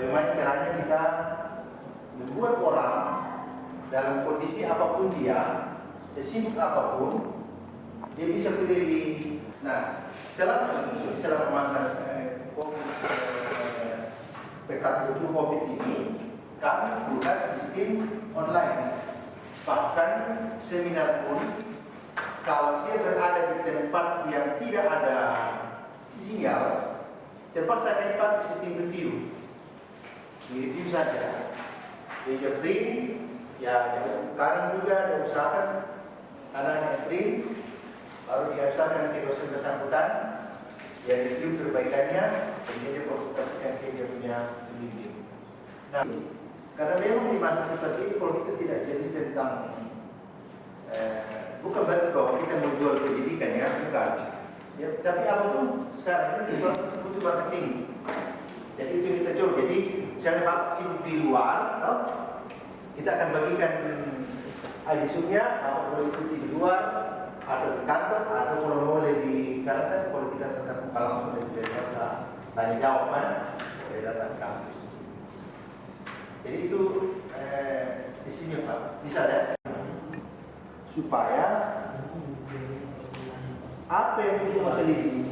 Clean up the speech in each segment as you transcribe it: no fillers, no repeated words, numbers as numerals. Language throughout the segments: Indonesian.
bagaimana caranya kita membuat orang dalam kondisi apapun dia, sesibuk apapun, dia bisa kuliah di. Nah, selama ini, selama masa PKP COVID ini, kami buat sistem online. Bahkan seminar pun, kalau dia berada di tempat yang tidak ada sinyal, terpaksa kami pakai sistem review. Review saja. Dia print, ya kadang juga dia usahakan anaknya print, baru diajarkan ke dosen bersangkutan, dia review perbaikannya, kemudian dia konsultasikan ke dia punya pembimbing. Nah, karena memang di masa seperti ini, kalau kita tidak jadi tentang bukan berarti bahwa kita menjual pendidikan ya, bukan. Ya, tapi apapun sekarang ini butuh marketing. Jadi itu yang kita jual. Jadi misalnya Bapak sibuk di luar, kita akan bagikan adisumnya, Bapak boleh ikuti di luar atau di kantor atau kalau boleh di karena kalau kita tetap buka langsung dari biasa tanya jawaban, boleh datang ke kampus. Jadi itu di sini Pak, bisa ya? Supaya apa yang itu teliti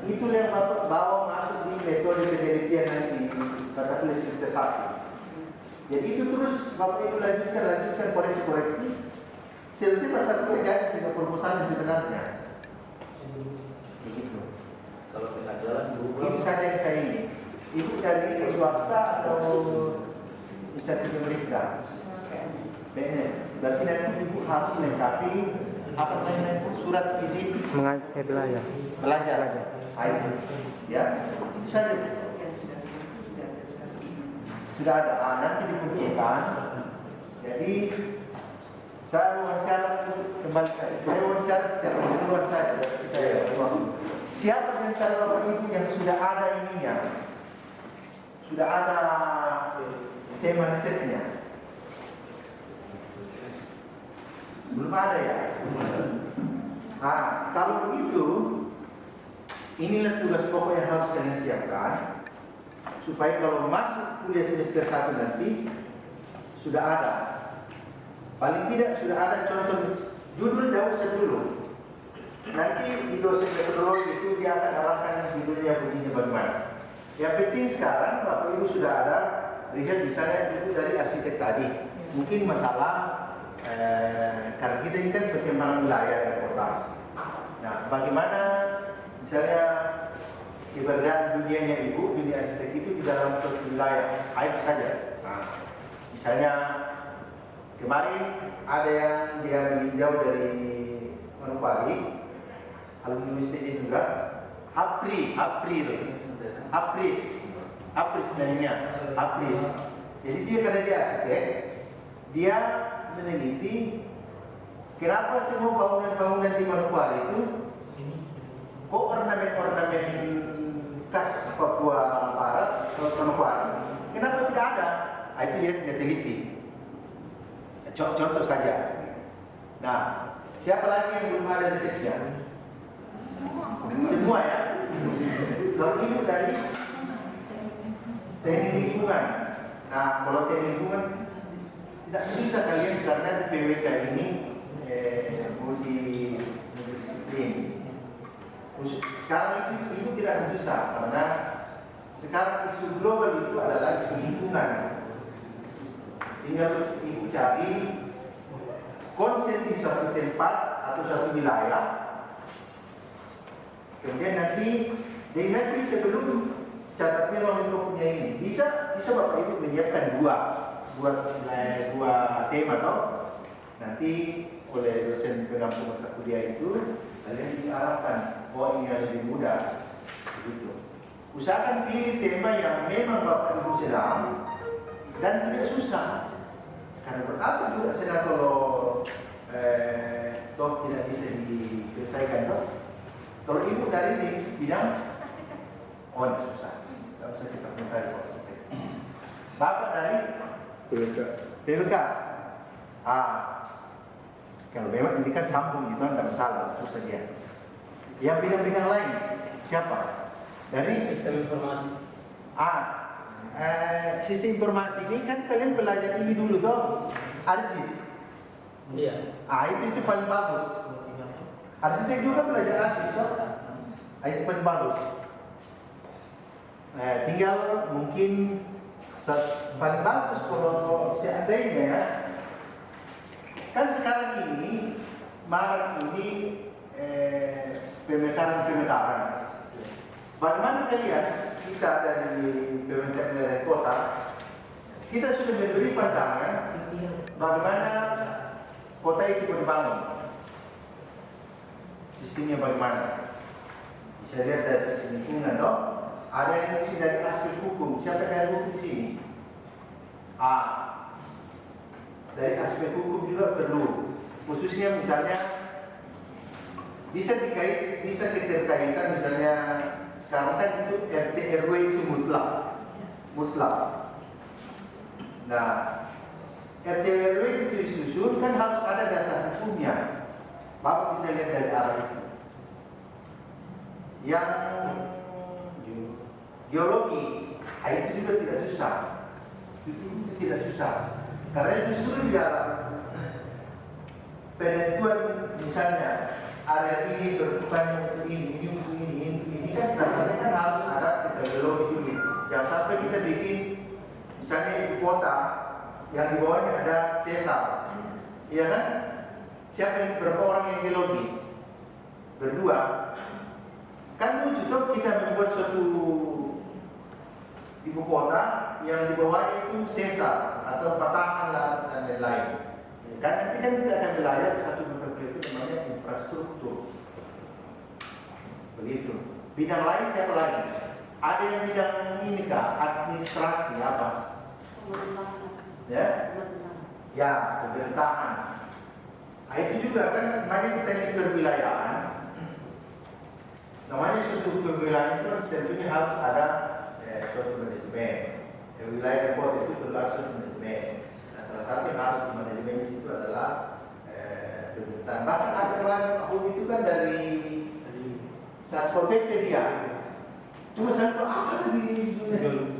itu yang Bapak bawa masuk di metode penelitian nanti kata tulis semester 1. Jadi itu terus Bapak itu lanjutkan koreksi-koreksi selesai masa kuliah juga proposal sebenarnya. Begitu. Kalau tengah jalan berubah. Itu saja yang saya ingin. Ibu dari swasta atau instansi pemerintah. BNS. Berarti nanti ibu harus lengkapi apa namanya surat izin belajar. Belajar. Ya, itu saja. Sudah ada. Nanti dikumpulkan. Jadi saya wawancara kembali. Saya wawancara secara keseluruhan saya. Siapa di antara Bapak Ibu yang sudah ada ininya? Sudah ada tema risetnya? Belum ada ya? Nah, kalau begitu, inilah tugas pokok yang harus kalian siapkan supaya kalau masuk kuliah semester 1 nanti sudah ada. Paling tidak sudah ada contoh judul tidak usah dulu. Nanti di dosen metodologi itu dia akan arahkan judulnya begini bagaimana. Yang penting sekarang Bapak Ibu sudah ada riset misalnya itu dari arsitek tadi. Mungkin masalah karena kita ini kan perkembangan wilayah dan kota. Nah, bagaimana misalnya keberadaan dunianya Ibu, dunia arsitek itu di dalam suatu wilayah, itu saja. Nah, misalnya kemarin ada yang dia meninjau dari Manokwari, alumni STJ juga, Apris namanya, Apris. Jadi dia karena dia arsitek, dia meneliti kenapa semua bangunan-bangunan di Manokwari itu kok ornamen-ornamen khas Papua Barat atau Manokwari, kenapa tidak ada? Itu dia teliti. Contoh saja. Nah, siapa lagi yang belum ada risetnya? Semua ya. Kalau ibu dari teknik lingkungan. Nah, kalau teknik lingkungan tidak susah kalian karena PWK ini multidisiplin. Sekarang itu tidak susah karena sekarang isu global itu adalah isu lingkungan. Sehingga ibu cari konsen di suatu tempat atau suatu wilayah, kemudian nanti sebelum catatnya memang punya ini bisa Bapak Ibu menyiapkan dua tema toh, nanti oleh dosen pendamping mata kuliah itu kalian diarahkan bahwa ini lebih mudah begitu. Usahakan pilih tema yang memang Bapak Ibu sedang dan tidak susah. Karena buat apa juga sedang kalau toh tidak bisa diselesaikan toh. Kalau ibu dari ini bidang tidak susah, tidak usah kita komentari kalau seperti. Bapak dari PWK. Kalau memang ini kan sambung gitu tidak masalah, susah dia. Yang bidang-bidang lain siapa? Dari sistem informasi. sistem informasi ini kan kalian belajar ini dulu toh, ARGIS. Iya. Itu paling bagus. Arsitek juga belajar ARGIS toh, itu paling bagus. Tinggal mungkin paling bagus kalau seandainya ya, kan sekarang ini Maret ini pemekaran. Bagaimana kalian kita dari pemekaran kota, kita sudah memberi pandangan bagaimana kota itu dibangun, sistemnya bagaimana. Bisa lihat dari sisi lingkungan, toh. Ada yang mesti dari aspek hukum. Siapa yang hukum di sini? Dari aspek hukum juga perlu. Khususnya misalnya bisa keterkaitan misalnya sekarang kan itu RT RW itu mutlak. Nah, RT RW itu disusun kan harus ada dasar hukumnya. Bapak bisa lihat dari arah itu. Yang geologi, itu juga tidak susah. Itu tidak susah. Karena justru di dalam penentuan misalnya area ini berbukan untuk ini kan dasarnya kan harus ada geologi dulu. Jangan sampai kita bikin misalnya ibu kota yang di bawahnya ada sesar, iya kan? Siapa yang berapa orang yang geologi? Berdua. Kan lucu toh kita membuat suatu ibu kota yang di bawahnya itu sesar atau patahan dan lain-lain. Kan nanti kan kita akan belajar satu beberapa itu namanya infrastruktur. Begitu. Bidang lain siapa lagi? Ada yang bidang ini kah? Administrasi apa? Ya? Ya, pemerintahan. Itu juga kan namanya teknik perwilayahan. Namanya suatu perwilayahan itu tentunya harus ada suatu manajemen. Wilayah kota itu perlu ada suatu manajemen. Nah, salah satu yang harus di manajemen di situ adalah pemerintahan. Bahkan aturan hukum itu kan dari Satpol PP dia. Cuma satu apa di dunia?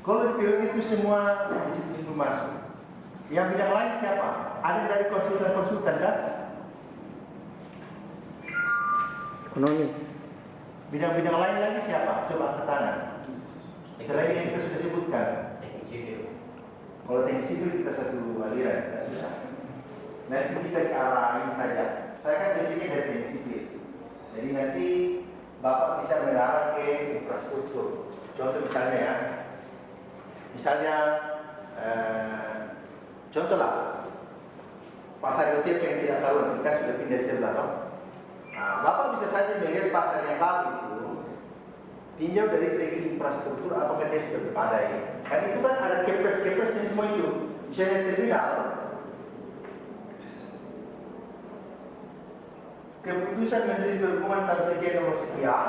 Kalau di PWK itu semua disiplin masuk. Yang bidang lain siapa? Ada dari konsultan kan? Ekonomi. Bidang-bidang lain lagi siapa? Coba angkat tangan. Selain yang kita sudah sebutkan. Teknik sipil. Kalau teknik sipil kita satu aliran, tidak susah. Nanti kita ke arah ini saja. Saya kan basicnya dari teknik sipil. Jadi nanti Bapak bisa mengarah ke infrastruktur. Contoh misalnya ya. Misalnya contohlah pasar Yotiap yang tidak tahu kan sudah pindah di sebelah toh. Nah, Bapak bisa saja melihat pasar yang baru itu tinjau dari segi infrastruktur apakah dia sudah berpadai. Kan itu kan ada kepres-kepresnya semua itu. Misalnya terminal, keputusan Menteri Perhubungan tahun sekian nomor sekian,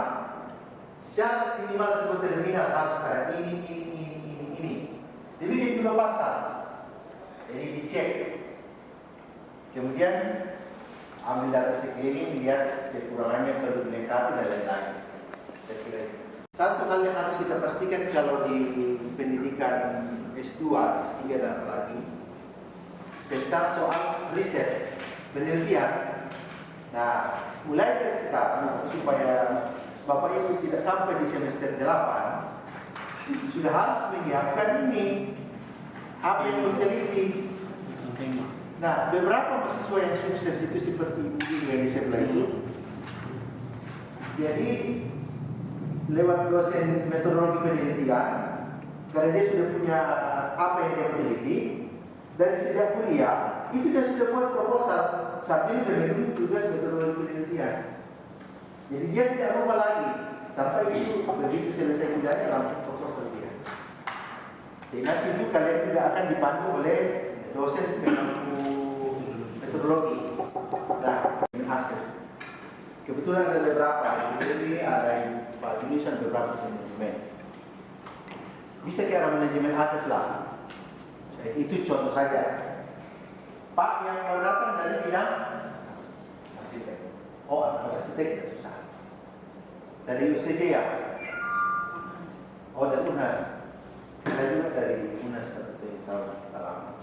syarat minimal sebuah terminal harus ada ini. Jadi dia juga pasar. Jadi dicek. Kemudian ambil data sekeliling, lihat kekurangannya perlu dilengkapi dan lain-lain. Saya kira itu. Satu hal yang harus kita pastikan kalau di pendidikan S2, S3 dan lagi tentang soal riset, penelitian. Nah, mulai dari sekarang supaya Bapak Ibu tidak sampai di semester 8 sudah harus menyiapkan ini apa yang meneliti. Nah, beberapa mahasiswa yang sukses itu seperti ibu yang di sebelah itu. Jadi lewat dosen metodologi penelitian, karena dia sudah punya apa yang dia teliti, dari sejak kuliah itu dia sudah buat proposal sambil memenuhi tugas metodologi penelitian. Jadi dia tidak lupa lagi sampai itu begitu selesai kuliahnya langsung proposal dia. Dengan itu kalian juga akan dipandu oleh dosen pengampu metodologi. Nah, hasil. Kebetulan ada beberapa, jadi ada Pak Julisan beberapa manajemen. Bisa kira manajemen aset lah. Itu contoh saja. Pak yang mau datang dari bidang arsitek. Oh, arsitek tidak susah. Dari USTJ ya? Oh, dari UNAS. Saya juga dari UNAS seperti tahun lama.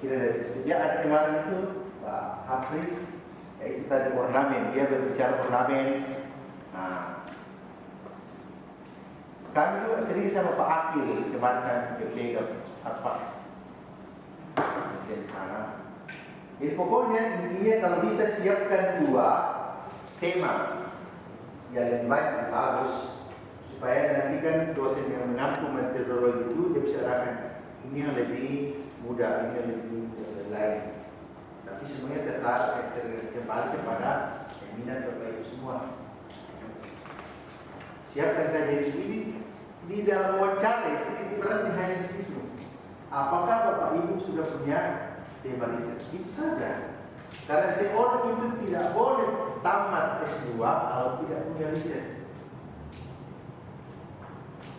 Kira dari dia ada kemarin itu Pak Hafiz, yaitu tadi ornamen. Dia berbicara ornamen. Nah, kami juga sering sama Pak Akil kemarin kan PPK apa di sana. Jadi pokoknya intinya kalau bisa siapkan 2 tema yang lebih baik dan bagus supaya nanti kan dosen yang menampung metodologi itu dia bisa arahkan ini yang lebih mudah, ini yang lebih lain. Tapi semuanya kembali kepada minat Bapak Ibu semua. Siapkan saja ini di dalam wawancara itu berarti hanya di situ. Apakah Bapak Ibu sudah punya tema riset? Itu saja. Karena seorang itu tidak boleh tamat S2 kalau tidak punya riset.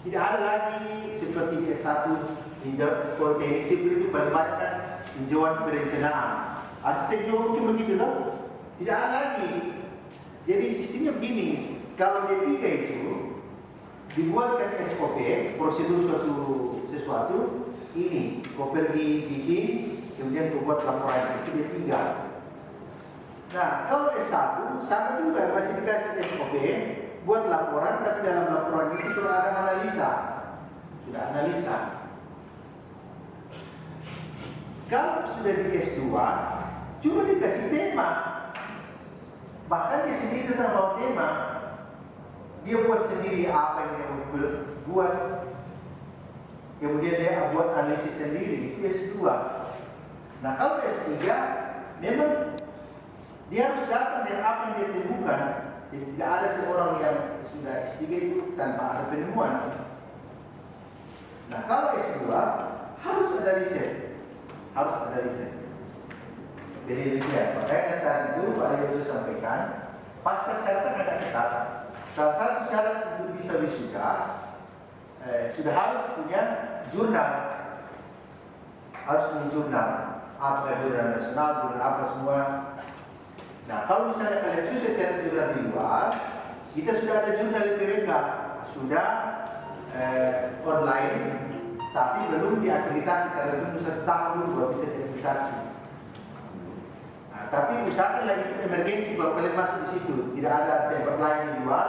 Tidak ada lagi seperti S1 tindak politeknik sipil itu banyak tinjauan perencanaan. Arsitek juga mungkin begitu loh. Tidak ada lagi. Jadi sistemnya begini. Kalau D3 itu dibuatkan SOP, prosedur sesuatu ini, kau pergi bikin, kemudian kau buat laporan, itu D3. Nah, kalau S1 sama juga masih dikasih SOP, buat laporan, tapi dalam laporan itu sudah ada analisa. Sudah analisa. Kalau sudah di S2, cuma dikasih tema. Bahkan dia sendiri tentang bawa tema. Dia buat sendiri apa yang dia buat. Kemudian dia buat analisis sendiri. Itu S2. Nah, kalau S3, memang dia harus datang dengan apa yang dia temukan. Jadi tidak ada seorang yang sudah S3 itu tanpa ada penemuan. Nah, kalau S2 harus ada riset. Harus ada riset. Jadi riset. Makanya tadi itu Pak Yosu sampaikan, pasca sekarang ada ketat. Salah satu syarat untuk bisa wisuda sudah harus punya jurnal. Harus punya jurnal. Apa jurnal nasional, jurnal apa semua. Nah, kalau misalnya kalian susah cari jurnal di luar, kita sudah ada jurnal di PWK, sudah online, tapi belum diakreditasi karena belum 1 tahun baru bisa diakreditasi. Nah, tapi usahakan lagi itu emergensi baru kalian masuk di situ, tidak ada tempat lain di luar.